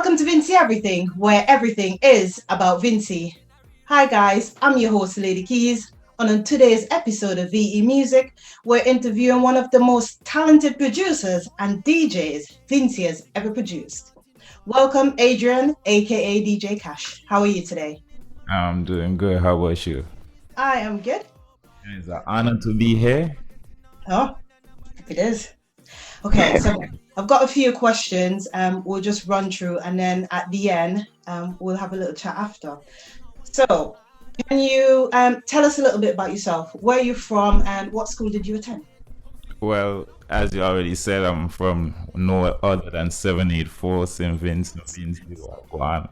Welcome to Vincy Everything, where everything is about Vincy. Hi guys, I'm your host Lady Keyz. And on today's episode of VE Music, we're interviewing one of the most talented producers and DJs Vincy has ever produced. Welcome Adrian, aka DJ Kash. How are you today? I'm doing good. How about you? I am good. It's an honor to be here. Oh, it is. Okay, so I've got a few questions. We'll just run through, and then at the end, we'll have a little chat after. So, can you tell us a little bit about yourself? Where are you from, and what school did you attend? Well, as you already said, I'm from nowhere other than 784 St. Vincent, Vincy. Wagwan.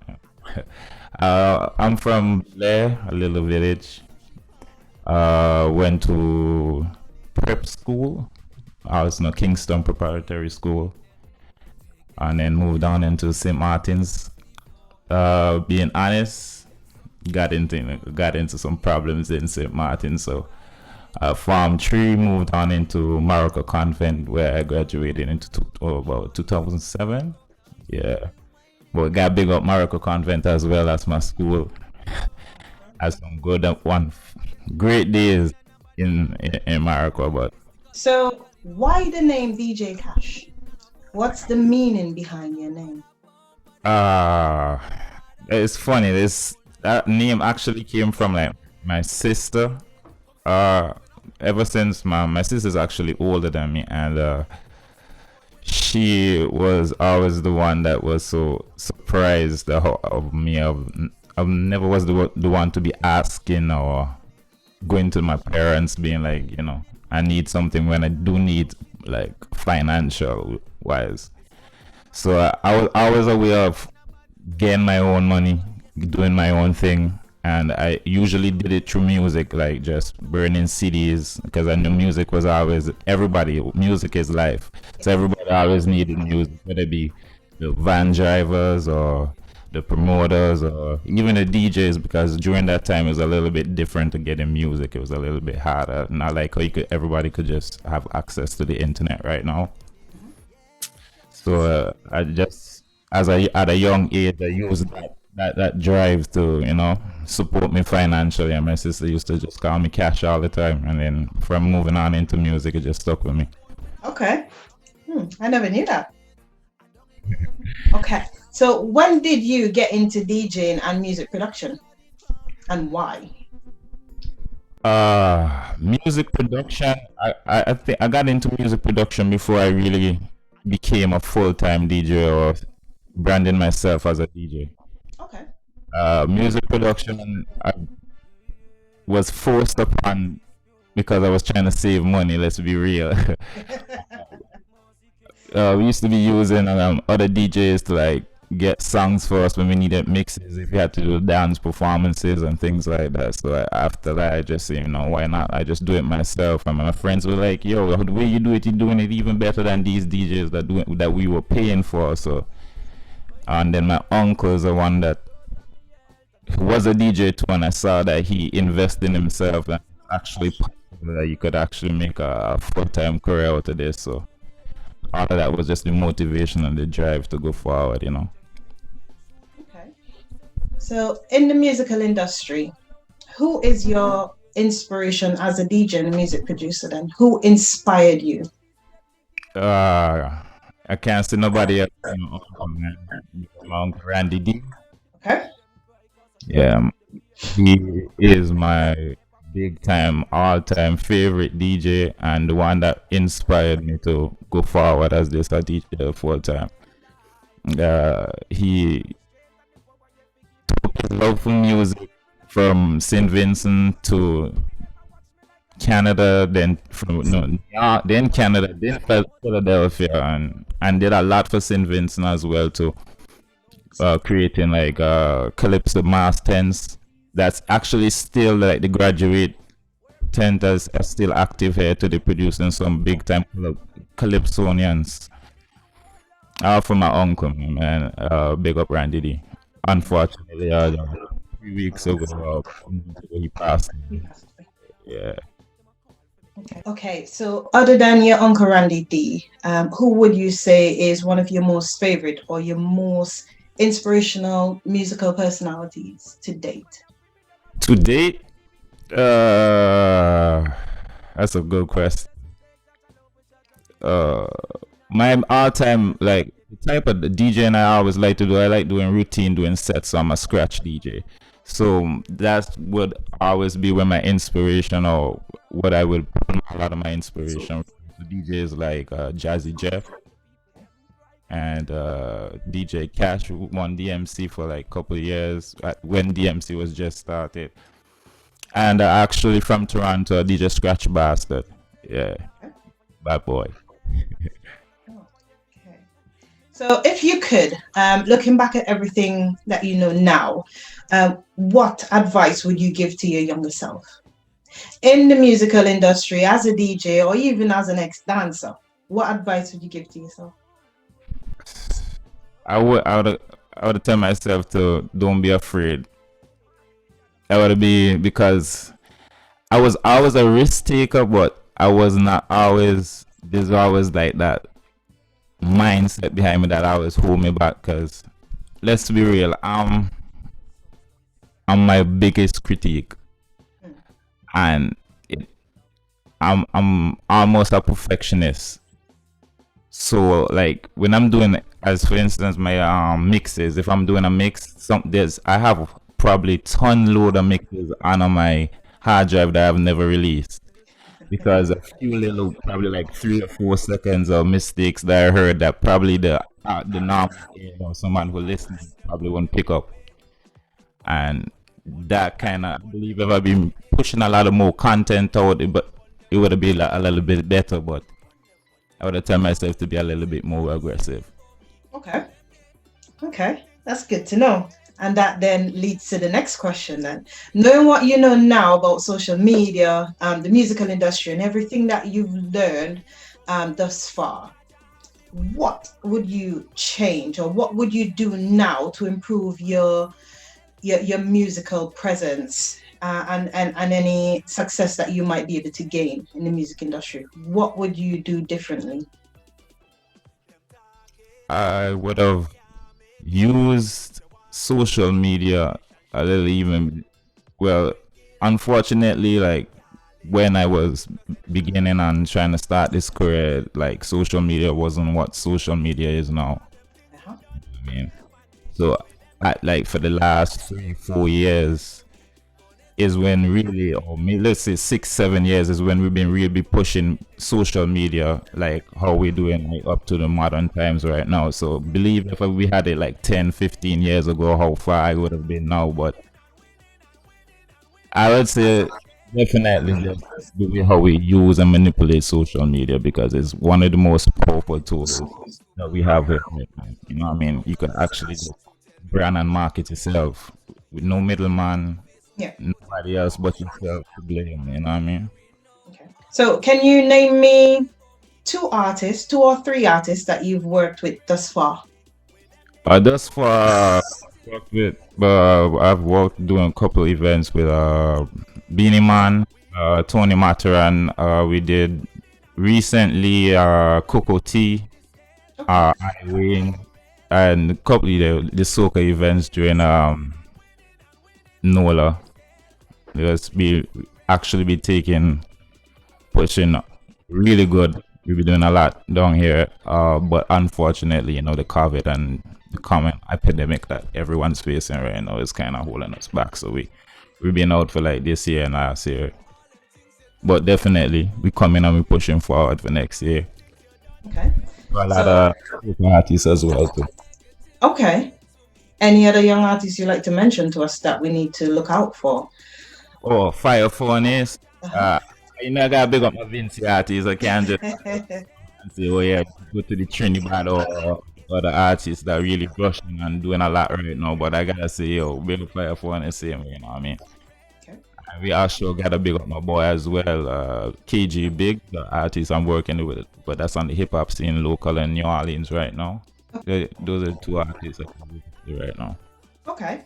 I'm from Blair, a little village. Went to prep school. I was in a Kingston Preparatory School, and then moved on into St. Martin's. Being honest, got into some problems in St. Martin, so Farm 3 moved on into Morocco Convent, where I graduated into about 2007. Yeah, but got big up Morocco Convent as well as my school. Had some great days in Morocco, but So, why the name DJ Cash? What's the meaning behind your name? uh it's funny. That name actually came from like my sister. Uh, Ever since my sister's actually older than me, and she was always the one that was so surprised of me. I never was the one to be asking or going to my parents being like, I need something when I do need like financial wise. So I was aware of getting my own money, doing my own thing, and I usually did it through music, like just burning CDs, because I knew music was always everybody. Music is life, so everybody always needed music, whether it be the van drivers or the promoters or even the DJs, because during that time it was a little bit different to getting music. It was a little bit harder, not like how everybody could just have access to the internet right now. So I just, at a young age, I used that drive to support me financially, and my sister used to just call me Cash all the time, and then from moving on into music, it just stuck with me. Okay, I never knew that. Okay, so when did you get into DJing and music production, and why? Music production. I think I got into music production before I really became a full-time DJ or branding myself as a DJ. Okay. Music production, I was forced upon because I was trying to save money. Let's be real. We used to be using other DJs to like get songs for us when we needed mixes, if we had to do dance performances and things like that. So after that, I just said, why not? I just do it myself. And my friends were like, yo, the way you do it, you're doing it even better than these DJs that we were paying for. So, and then my uncle is the one that was a DJ too, and I saw that he invested in himself and actually possible that you could actually make a full-time career out of this. So all of that was just the motivation and the drive to go forward. Okay. So, in the musical industry, who is your inspiration as a DJ and a music producer then? Who inspired you? Uh, I can't see nobody else. Man. My uncle Randy D. Okay. Yeah, he is my big time, all time favorite DJ, and the one that inspired me to go forward as this a DJ full time. He took his love for music from St. Vincent to Canada, then from no, yeah, then Canada, then Philadelphia, and did a lot for St. Vincent as well too. Creating like Calypso Mass Tens. That's actually still like the graduate tent are still active here today, producing some big time Calypsonians. For my uncle, man. Big up Randy D. Unfortunately, 3 weeks ago, he passed. Yeah. Okay, so other than your Uncle Randy D, who would you say is one of your most favorite or your most inspirational musical personalities to date? To date, that's a good question. Uh, my all-time like the type of the DJing I always like to do. I like doing routine, doing sets. So I'm a scratch DJ. So that would always be where my inspiration or what I would put a lot of my inspiration. So DJs like Jazzy Jeff and DJ Kash who won DMC for like a couple of years when DMC was just started. And actually from Toronto, DJ Scratch Bastard. Yeah, bad boy. Okay. So, if you could, looking back at everything that you know now, what advice would you give to your younger self in the musical industry as a DJ or even as an ex-dancer? What advice would you give to yourself? I would tell myself to don't be afraid. I would be because I was always a risk taker, but I was not always. There's always like that mindset behind me that always hold me back. Cause let's be real, I'm my biggest critique, and it, I'm almost a perfectionist. So like when I'm doing, as for instance, my mixes, if I'm doing a mix, I have probably ton load of mixes on my hard drive that I've never released because a few little, probably like 3 or 4 seconds of mistakes that I heard that probably the normal someone who listening probably won't pick up, and that kind of, I believe if I've been pushing a lot of more content out, but it would have been like a little bit better, but I would have tell myself to be a little bit more aggressive. Okay. Okay. That's good to know. And that then leads to the next question then. Knowing what you know now about social media, the musical industry, and everything that you've learned thus far, what would you change or what would you do now to improve your musical presence and any success that you might be able to gain in the music industry? What would you do differently? I would have used social media a little even, well, unfortunately, like when I was beginning and trying to start this career, like social media wasn't what social media is now. Uh-huh. I mean, so like for the last 3 4 years is when really, or let's say 6 7 years is when we've been really pushing social media, like how we're doing like, up to the modern times right now. So believe if we had it like 10 15 years ago, how far I would have been now. But I would say definitely just the way how we use and manipulate social media because it's one of the most powerful tools that we have here. You know what I mean? You can actually just brand and market yourself with no middleman, Yeah. nobody else but yourself to blame. You know what I mean? Okay. So can you name me two or three artists that you've worked with thus far? Thus far, I've worked doing a couple events with Beanie Man, Tony Mataran. We did recently Coco T, Okay. Irene, and a couple of the soca events during NOLA. Let's be actually be taking pushing really good. We've been doing a lot down here, but unfortunately, the COVID and the common epidemic that everyone's facing right now is kind of holding us back. So we've been out for like this year and last year, but definitely we coming and we pushing forward for next year. Okay. A lot So of artists as well too. okay. Any other young artists you like to mention to us that we need to look out for? Oh, Fire Furnace. Uh-huh. Uh, I gotta big up my Vincy artists. I can't just say, oh yeah, go to the Trinidad or other artists that really rushing and doing a lot right now. But I gotta say, yo, big up Fire Furnace, same way, you know what I mean? Okay. And we also gotta big up my boy as well, KG Big, the artist I'm working with, but that's on the hip hop scene local in New Orleans right now. Those are two artists I can work with right now. Okay.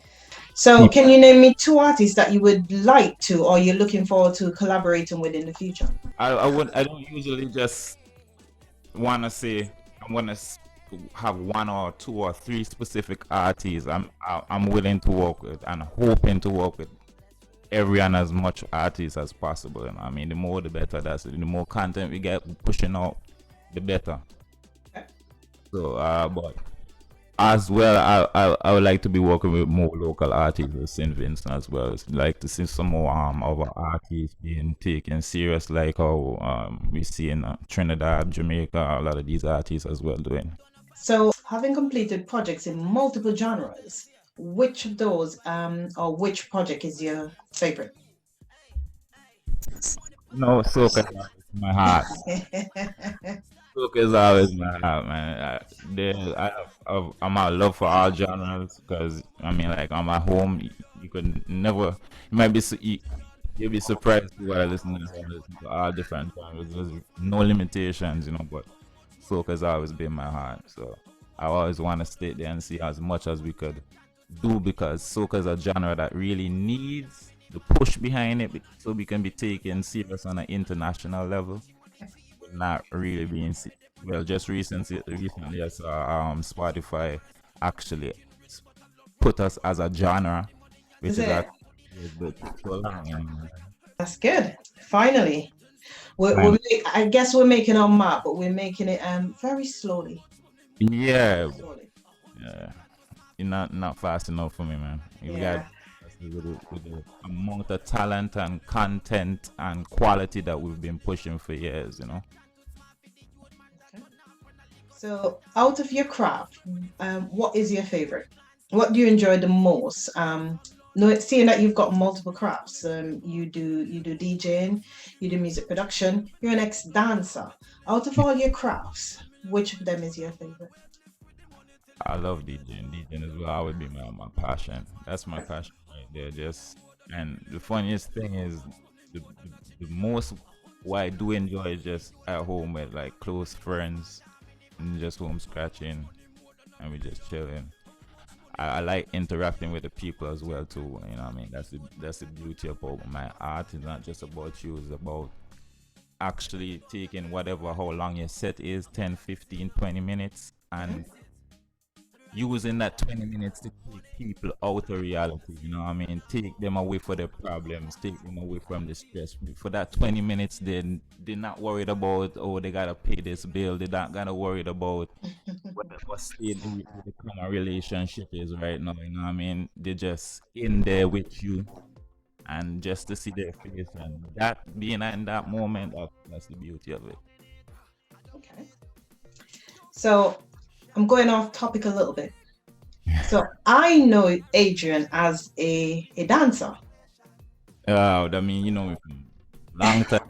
So can you name me two artists that you would like to or you're looking forward to collaborating with in the future? I don't usually just wanna say I wanna have one or two or three specific artists I'm willing to work with and hoping to work with every and as much artists as possible. And I mean, the more the better. That's it. The more content we get pushing out, the better. So, but as well, I would like to be working with more local artists in St. Vincent as well. It's like to see some more other artists being taken serious, like how we see in Trinidad, Jamaica, a lot of these artists as well doing. So, having completed projects in multiple genres, which of those or which project is your favorite? No, soca is my heart. Soca is always my heart, man. I'm a love for all genres because I mean, like, I'm at home. You could never. You might be you'll be surprised to what I listen to. I listen to all different genres. There's no limitations, you know. But soca has always been my heart. So I always want to stay there and see as much as we could do because soca is a genre that really needs the push behind it so we can be taken serious on an international level. Not really being well. Just recently, I saw Spotify actually put us as a genre, which Is is it? so long. That's good. Finally, And I guess we're making our mark, but we're making it very slowly. yeah, Slowly. yeah, you're not fast enough for me, man. You got Yeah. with the amount of talent and content and quality that we've been pushing for years, you know. Okay. So, out of your craft, what is your favorite? What do you enjoy the most? No, seeing that you've got multiple crafts, you do DJing, you do music production, you're an ex-dancer. Out of all your crafts, which of them is your favorite? I love DJing. DJing as well. I would be my passion. That's my passion right there. Just and the funniest thing is the most what I do enjoy is just at home with like close friends and just home scratching and we just chilling. I like interacting with the people as well too. You know what I mean? That's the beauty about my art. It's not just about you, it's about actually taking whatever how long your set is 10, 15, 20 minutes Mhm. and using that 20 minutes to take people out of reality, you know what I mean? Take them away from their problems, take them away from the stress. For that 20 minutes, they're not worried about, oh, they gotta pay this bill. They're not gonna worried about what state the kind of relationship is right now, you know what I mean? They're just in there with you and just to see their face and that being in that moment, that's the beauty of it. Okay. So I'm going off topic a little bit. So I know Adrian as a dancer. Oh, I mean, you know me from long time.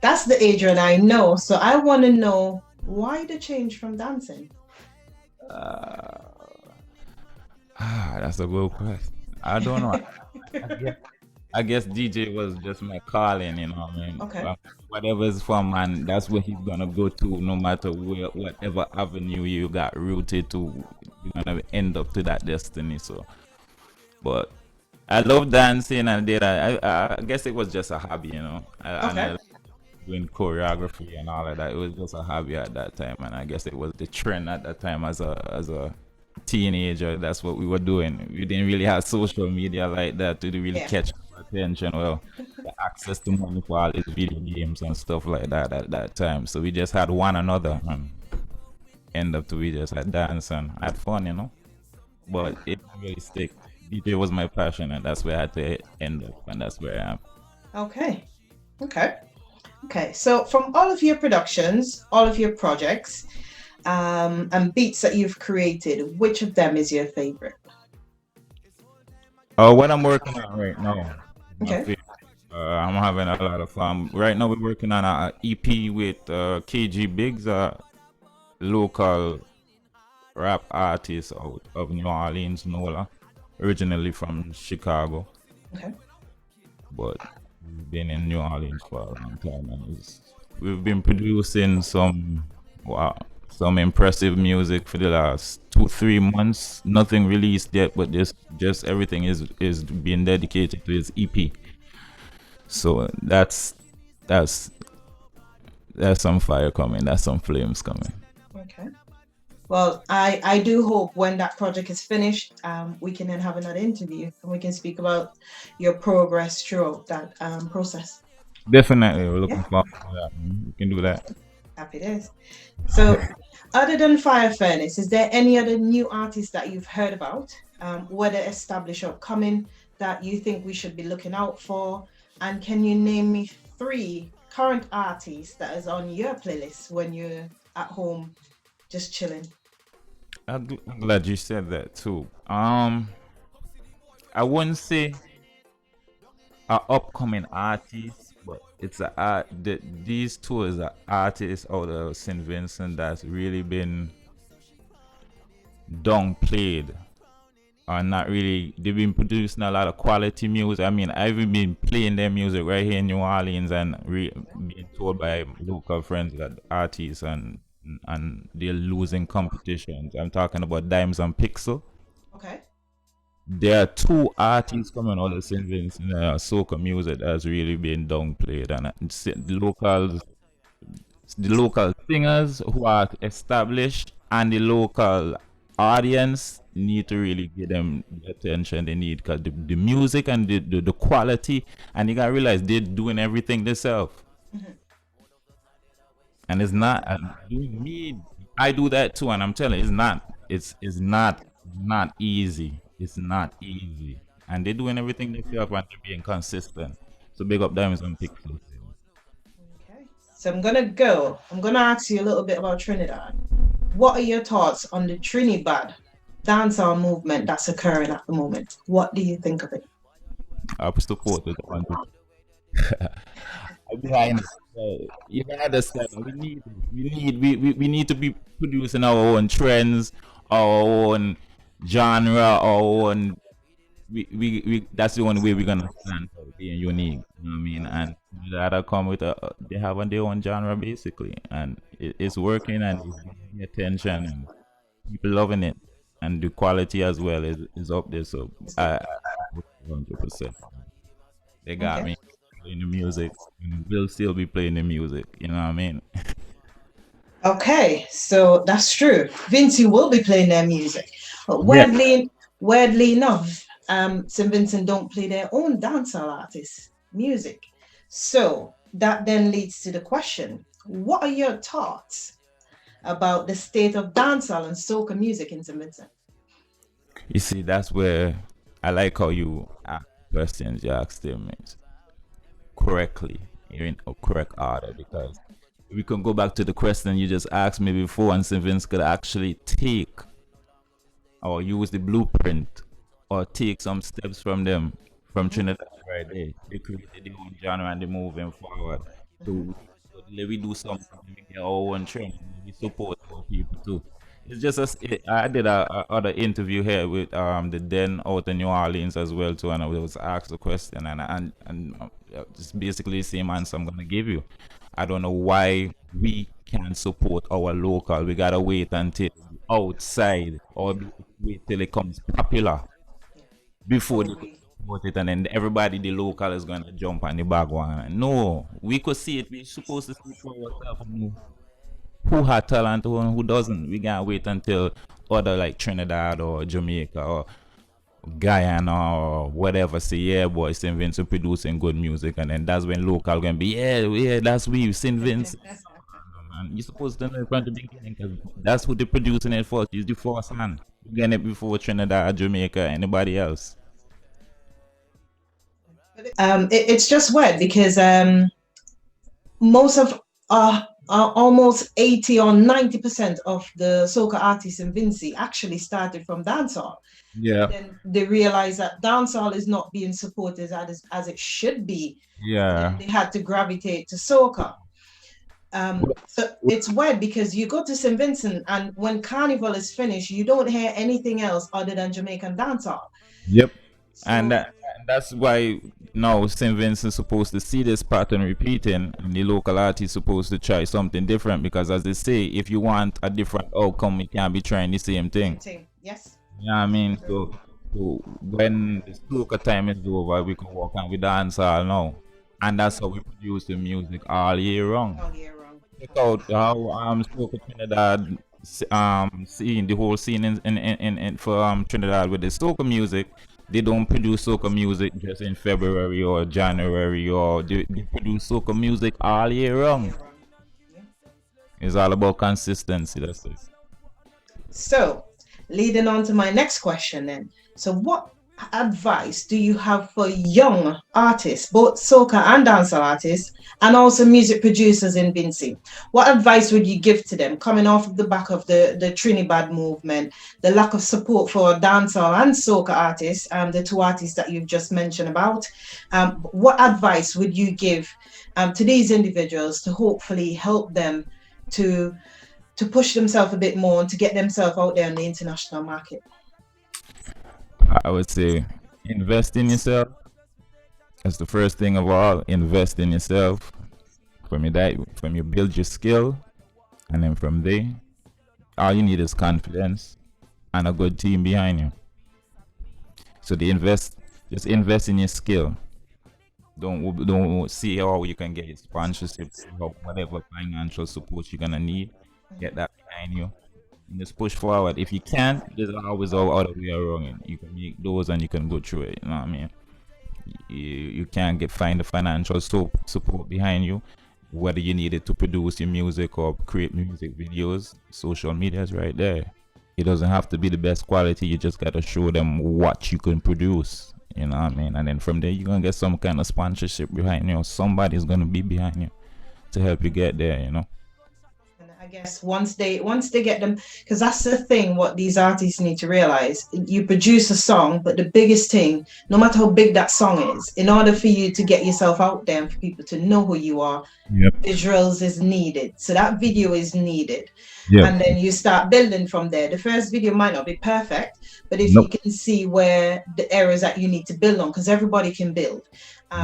That's the Adrian I know. So I want to know why the change from dancing. Uh, that's a good question. I don't know. I guess DJ was just my calling, you know. I mean, Okay. whatever's from, man, that's where he's gonna go to, no matter whatever avenue you got rooted to, you're gonna end up to that destiny. So, but I love dancing and did. I guess it was just a hobby, you know. And Okay. I doing choreography and all of that. It was just a hobby at that time, and I guess it was the trend at that time as a teenager. That's what we were doing. We didn't really have social media like that to really Yeah. catch our attention. Well, the access to money for all these video games and stuff like that at that time. So we just had one another and end up to we just had dance and had fun, you know. But it didn't really stick. DJ was my passion, and that's where I had to end up, and that's where I am. Okay. Okay. Okay. So from all of your productions, all of your projects, and beats that you've created, which of them is your favorite? What I'm working on right now, my Okay. favorite. I'm having a lot of fun. Right now, we're working on a EP with KG Biggs, a local rap artist out of New Orleans, NOLA, originally from Chicago, Okay. but we've been in New Orleans for a long time, and we've been producing wow, some impressive music for the last 2 3 months. Nothing released yet, but just everything is being dedicated to his EP. So that's that's some fire coming. That's some flames coming. Okay. Well, I do hope when that project is finished, we can then have another interview and we can speak about your progress throughout that process. Definitely, we're Yeah, looking forward to that. We can do that. happy days. So, other than Fire Furnace, is there any other new artists that you've heard about, whether established or coming, that you think we should be looking out for? And can you name me three current artists that is on your playlist when you're at home just chilling? I'm glad you said that too. I wouldn't say a upcoming artist, but it's a art. These two is a artist out of St. Vincent that's really been downplayed or not really. They've been producing a lot of quality music. I mean, I've even been playing their music right here in New Orleans and being told by local friends that artists and they're losing competitions. I'm talking about Dimes and Pixel. Okay. There are two artists coming out of St. Vincent soca music that's really been downplayed, and the local singers who are established and the local audience need to really give them the attention they need because the music and the quality, and you gotta realize they're doing everything themselves, Mm-hmm. and it's not doing me. I do that too, and I'm telling you, it's not easy. It's not easy, and they're doing everything themselves and they're being consistent. So big up Diamonds and Pixels. Okay. So I'm gonna ask you a little bit about Trinidad. What are your thoughts on the Trinidad dancehall movement that's occurring at the moment? What do you think of it? I support it 100. Behind it. You can understand. We need to be producing our own trends, our own genre, our own. That's the only way we're gonna stand for being unique. You know what I mean? And that come with they have their own genre basically, and it's working and it's getting attention and people loving it, and the quality as well is up there. So I 100%. They got Okay. me playing the music and will still be playing the music. You know what I mean? Okay, so that's true. Vincy will be playing their music. But Yeah. weirdly enough, St. Vincent don't play their own dancehall artists' music. So that then leads to the question: what are your thoughts about the state of dancehall and soca music in St. Vincent? You see, that's where I like how you ask questions, you ask them correctly, in a correct order, because we can go back to the question you just asked me before, and St. Vince could actually take or use the blueprint or take some steps from them from Mm-hmm. Trinidad right there. They created their own genre and they're moving forward. Mm-hmm. So let we do something to make our own trend. We support our people too. It's just as I did a other interview here with the Den out in New Orleans as well too, and I was asked a question and it's basically the same answer I'm gonna give you. I don't know why we can't support our local. We gotta wait until outside or wait till it comes popular Yeah, before I they could agree. support it, and then everybody, the local, is gonna jump on the bag one. No, we could see it. We're supposed to see it for ourselves. And know who had talent, who doesn't. We can't wait until other like Trinidad or Jamaica or Guyana or whatever say, yeah, boy, St. Vincent producing good music, and then that's when local gonna be, yeah, yeah, that's we, St. Vincent. And you're supposed to know it from the beginning because that's who they're producing it for. It's the first hand. You getting it before Trinidad, Jamaica, anybody else. It's just weird because most of almost 80 or 90% of the soca artists in Vincy actually started from dancehall. And Yeah. then they realized that dancehall is not being supported as it should be. And then Yeah. they had to gravitate to soca. So it's weird because you go to St. Vincent and when Carnival is finished, you don't hear anything else other than Jamaican dancehall. Yep. And, So and that's why now St. Vincent's supposed to see this pattern repeating, and the local artist supposed to try something different because, as they say, if you want a different outcome, you can't be trying the same same thing. thing. Yes. You know what I Yes. mean? True. So when the snooker time is over, we can walk and we dance all now. And that's how we produce the music all year round. All year round. Check out Absolutely. how Snooker Trinidad seeing the whole scene in for Trinidad with the soca music. They don't produce soca music just in February or January, or they produce soca music all year round. It's all about consistency. That's it. So, leading on to my next question then. So, what advice do you have for young artists, both soca and dancehall artists, and also music producers in Vincy? What advice would you give to them coming off of the back of the Trinidad movement, the lack of support for dancehall and soca artists, the two artists that you've just mentioned about? What advice would you give to these individuals to hopefully help them to push themselves a bit more and to get themselves out there in the international market? I would say invest in yourself. That's the first thing of all. Invest in yourself. From you build your skill, and then from there, all you need is confidence and a good team behind you. So just invest in your skill. Don't see how you can get your sponsorship, or whatever financial support you're gonna need. Get that behind you. And just push forward. If you can't, there's always other way around it. You can make those and you can go through it. You know what I mean? You can't find the financial support behind you, whether you need it to produce your music or create music videos. Social media is right there. It doesn't have to be the best quality. You just gotta show them what you can produce. You know what I mean? And then from there, you're gonna get some kind of sponsorship behind you. Somebody's gonna be behind you to help you get there. You know. I guess once they get them, because that's the thing, what these artists need to realize. You produce a song, but the biggest thing, no matter how big that song is, in order for you to get yourself out there and for people to know who you are, Yep. visuals is needed. So that video is needed. Yep. And then you start building from there. The first video might not be perfect, but if Nope. you can see where the areas that you need to build on, because everybody can build,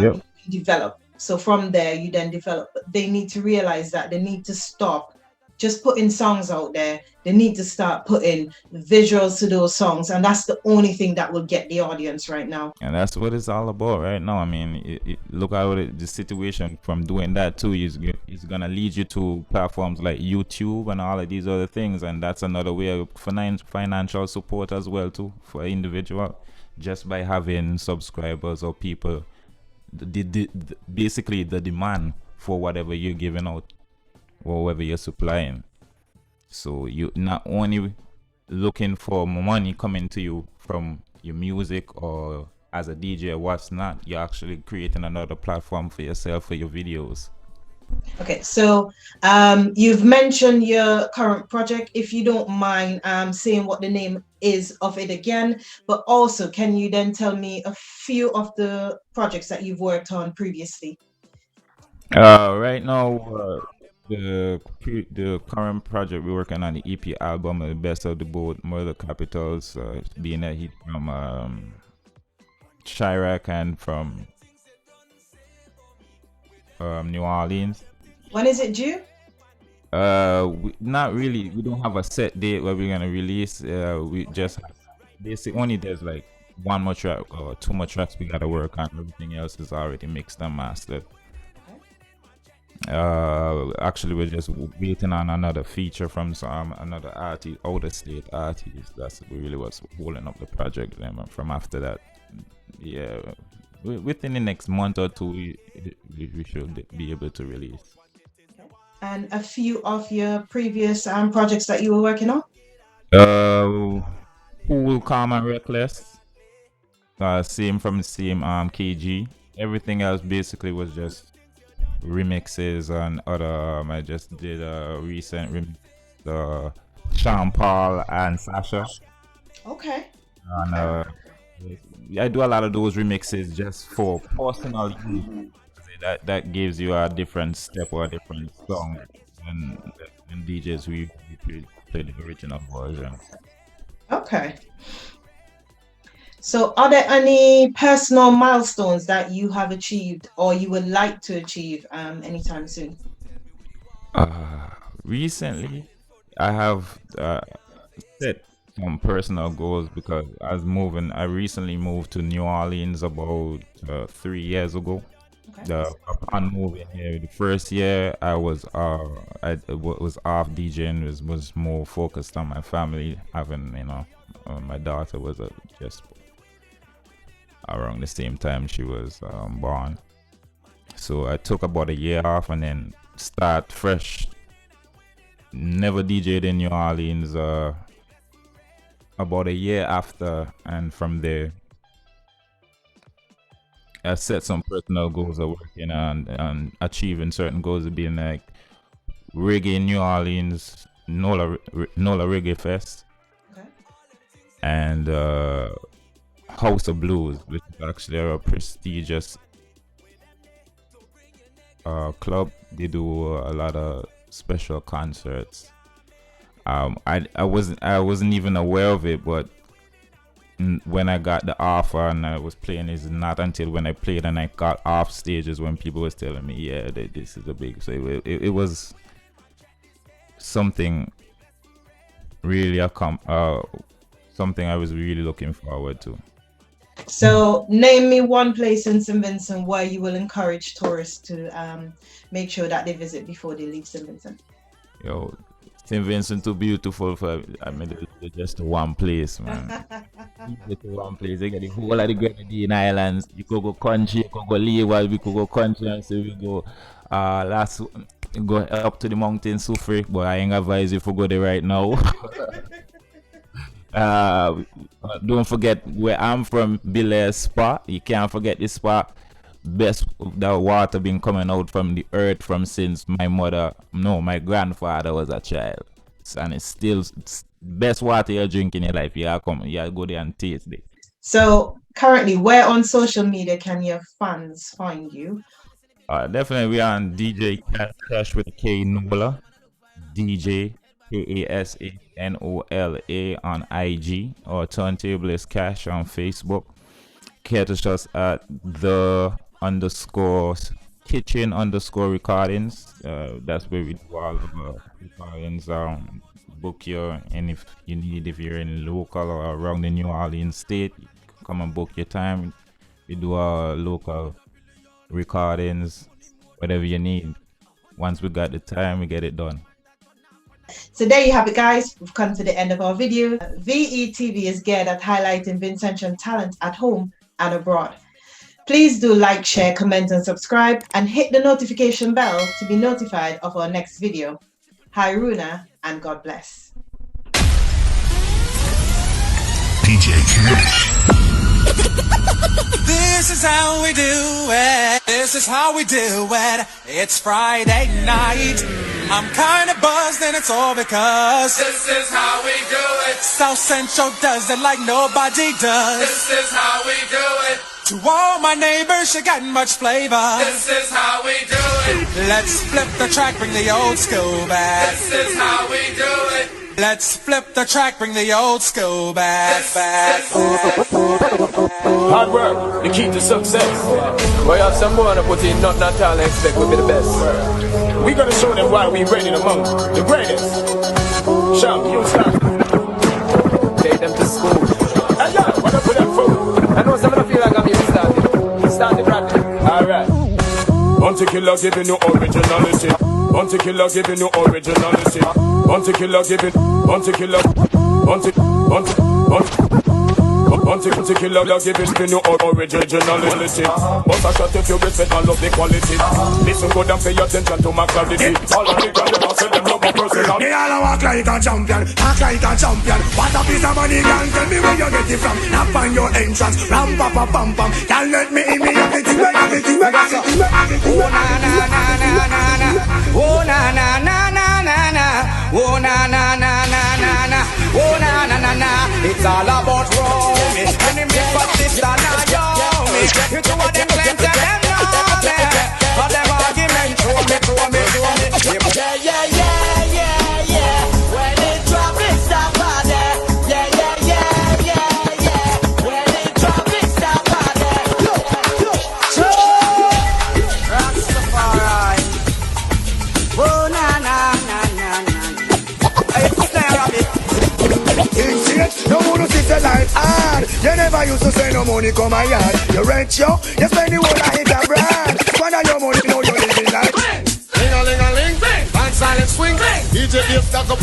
Yep. you develop. So from there, you then develop. But they need to realize that they need to stop just putting songs out there. They need to start putting visuals to those songs, and that's the only thing that will get the audience right now. And that's what it's all about right now. I mean, look at the situation from doing that too is gonna lead you to platforms like YouTube and all of these other things, and that's another way of financial support as well too for an individual, just by having subscribers or people. Basically, the demand for whatever you're giving out or whatever you're supplying. So you not only looking for money coming to you from your music or as a DJ or what's not, you're actually creating another platform for yourself for your videos. Okay, so you've mentioned your current project. If you don't mind saying what the name is of it again, but also can you then tell me a few of the projects that you've worked on previously? Right now, the current project we're working on, the EP album, the best of the both Murder Capitals, being a hit from Chirac and from New Orleans. When is it due? Not really. We don't have a set date where we're gonna release. We just basically only there's like one more track or two more tracks we gotta work on. Everything else is already mixed and mastered. Actually, we're just waiting on another feature from some another artist, outer state artist. That's really what's holding up the project. And from after that, yeah, within the next month or two, we should be able to release. And a few of your previous projects that you were working on? Cool, calm and reckless. Same from the same KG. Everything else basically was just remixes and other. I just did a recent remix, Sean Paul and Sasha. Okay. And I do a lot of those remixes just for personal use. That gives you a different step or a different song and DJs who play the original version. Okay. So are there any personal milestones that you have achieved or you would like to achieve anytime soon? Recently, I have set some personal goals because I recently moved to New Orleans about 3 years ago. Okay. Upon moving here, the first year was off DJing, was more focused on my family. Having my daughter was just around the same time she was born. So I took about a year off and then start fresh. Never DJed in New Orleans. About a year after, and from there I set some personal goals of working on and achieving certain goals of being like reggae in New Orleans, Nola Reggae Fest, Okay. and House of Blues, which is actually a prestigious club. They do a lot of special concerts. I wasn't even aware of it, but when I got the offer and I was playing, is not until when I played and I got off stages when people was telling me, yeah, this is a big. So it was something really something I was really looking forward to. So, name me one place in St. Vincent where you will encourage tourists to make sure that they visit before they leave St. Vincent. Yo, St. Vincent too beautiful for. I mean, it's just one place, man. It's one place. They get the whole of the Grenadine Islands. You could go country, you could go Leeward, we could go country, and so we go. Go up to the mountain Sufri, but I ain't advise you to go there right now. Don't forget where I'm from, Belair Spa. You can't forget this spot. Best the water been coming out from the earth from since my grandfather was a child, and it's still best water you drink in your life. You go there and taste it. So, currently, where on social media can your fans find you? Definitely we are on DJ Kash with a K Nola, DJ KASANOLA on IG, or Turntablists Kash on Facebook. Catch us at the _kitchen recordings. That's where we do all of our recordings. Book you, and if you're in local or around the New Orleans state, you can come and book your time. We do our local recordings, whatever you need. Once we got the time, we get it done. So there you have it, guys. We've come to the end of our video. VEtv is geared at highlighting Vincentian talent at home and abroad. Please do like, share, comment, and subscribe, and hit the notification bell to be notified of our next video. Hi, Runa, and God bless. DJ Kash. This is how we do it. This is how we do it. It's Friday night. I'm kinda buzzed and it's all because this is how we do it. South Central does it like nobody does. This is how we do it. To all my neighbors, you got much flavor. This is how we do it. Let's flip the track, bring the old school back. This is how we do it. Let's flip the track, bring the old school back. Hard work, the key to success. Boy, you have some more to put in, not all I expect will be the best. We gonna show them why we ready among the greatest. Champ, you start. Take them to school. Hey, yeah, what up with them food? I know some of them feel like I'm here starting. Start the practice. Alright. Bounty killer giving you originality. Bounty killer giving you originality. Bounty killer giving. Bounty killer. Bounty killer giving you originality. But I shot if you respect and love the quality. Listen good and pay attention to my clarity. All of the girls I say them love my personal. They all walk like a champion, act like a champion. What a piece of money, girl, tell me where you get it from. Knock on your entrance, ram pa pa pam pam. Girl, let me in, me everything, everything, everything. Oh na na na na na na. Oh na na na na na na. Oh na na na na na na. Oh na na na na. It's all about roaming. Enemy but this and I know me. You two of them claim to them know me. But them argument throw me. Yeah, yeah, yeah, yeah, yeah. When it drop, it stop party. Yeah, yeah, yeah, yeah, yeah. When it drop, it stop party. Rastafari. Oh na na na na na. Hey, stare at it. No one to see the life hard. You never used to say no money come my yard. You rent yo, you spend the whole I hit a brand.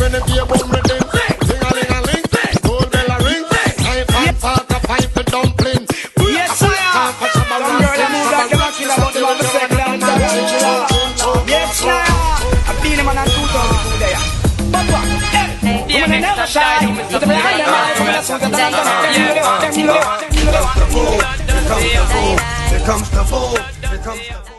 when the beer boom ready. Ding-a-ling-a-ling, gold bell a ring. Knife and fork a pipe the dumpling. Yes, sir. Some girl that move like a killer, but they want to say that. Yes, sir. I've been a man on 2002 there. But what? Women never shy. But the blind and eyes of the sun that Here comes the fool. Here comes the fool. Here comes the fool.